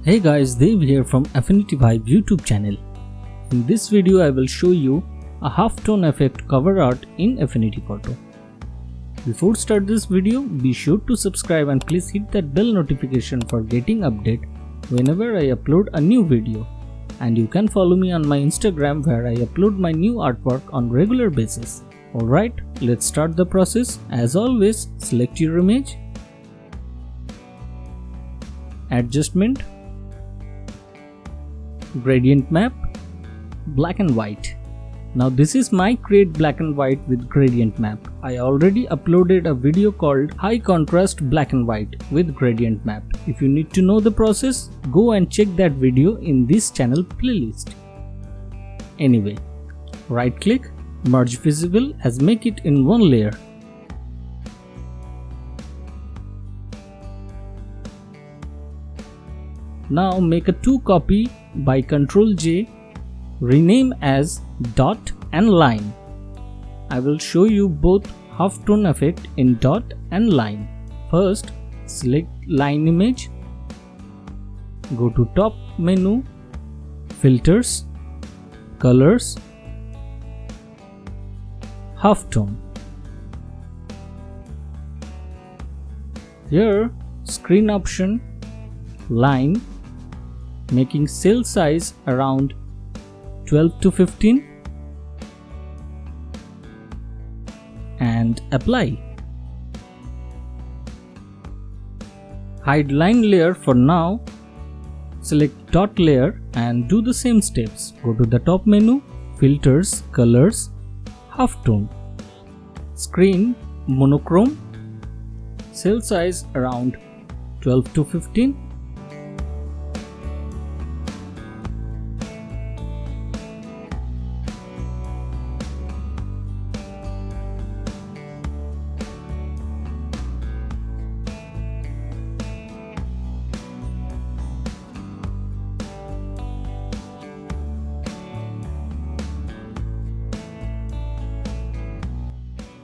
Hey guys, Dev here from Affinity Vibe YouTube channel. In this video I will show you a half-tone effect cover art in Affinity Photo. Before start this video, be sure to subscribe and please hit that bell notification for getting update whenever I upload a new video. And you can follow me on my Instagram where I upload my new artwork on regular basis. Alright, let's start the process. As always, select your image, adjustment, gradient map, black and white. Now this is my create black and white with gradient map. I already uploaded a video called high contrast black and white with gradient map. If you need to know the process, go and check that video in this channel playlist. Anyway, right click, merge visible as make it in one layer. Now make a 2 copy by Ctrl J, rename as dot and line. I will show you both half-tone effect in dot and line. First, select line image, go to top menu, filters, colors, half-tone. Here, screen option, line, making cell size around 12 to 15 and apply. Hide line layer for now. Select dot layer and do the same steps. Go to the top menu, filters, colors, halftone, screen, monochrome, cell size around 12 to 15.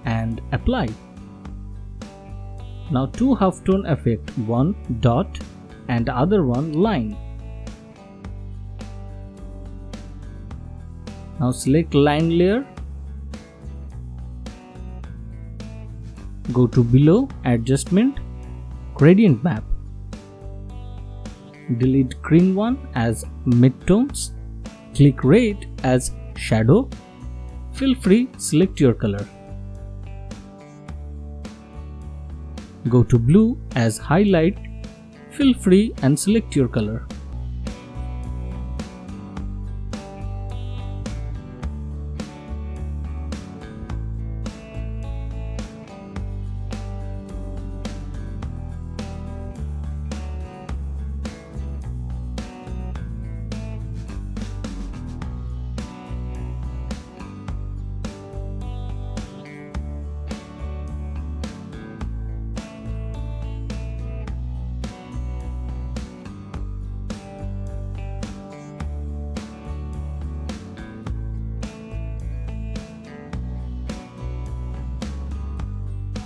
And apply. Now two halftone effect, one dot and other one line. Now select line layer, go to below, adjustment, gradient map. Delete green one as midtones, click red as shadow. Feel free, select your color. Go to blue as highlight, feel free and select your color.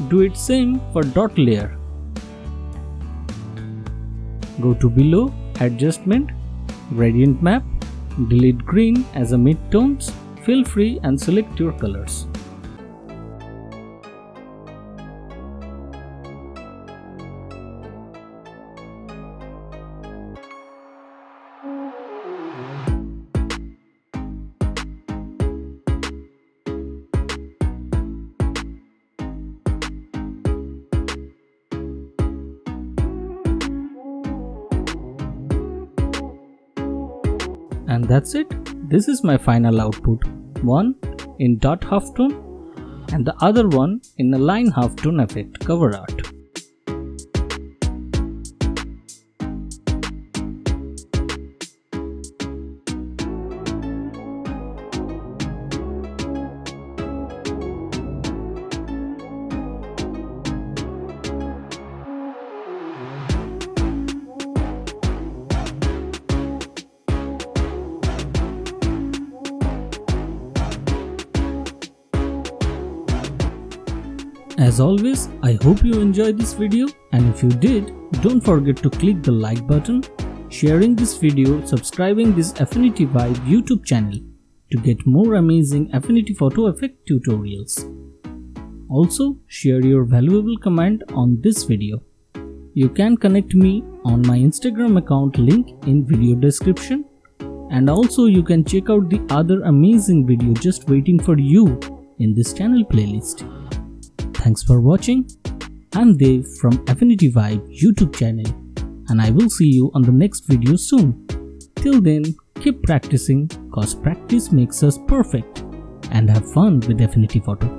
Do it same for dot layer. Go to below, adjustment, gradient map, delete green as a midtones, feel free and select your colors. And that's it. This is my final output. One in dot halftone and the other one in a line halftone effect cover art. As always, I hope you enjoyed this video, and if you did, don't forget to click the like button, sharing this video, subscribing this Affinity Vibe YouTube channel to get more amazing Affinity Photo effect tutorials. Also, share your valuable comment on this video. You can connect me on my Instagram account, link in video description. And also you can check out the other amazing video just waiting for you in this channel playlist. Thanks for watching. I'm Dev from Affinity Vibe YouTube channel, and I will see you on the next video soon. Till then, keep practicing cause practice makes us perfect, and have fun with Affinity Photo.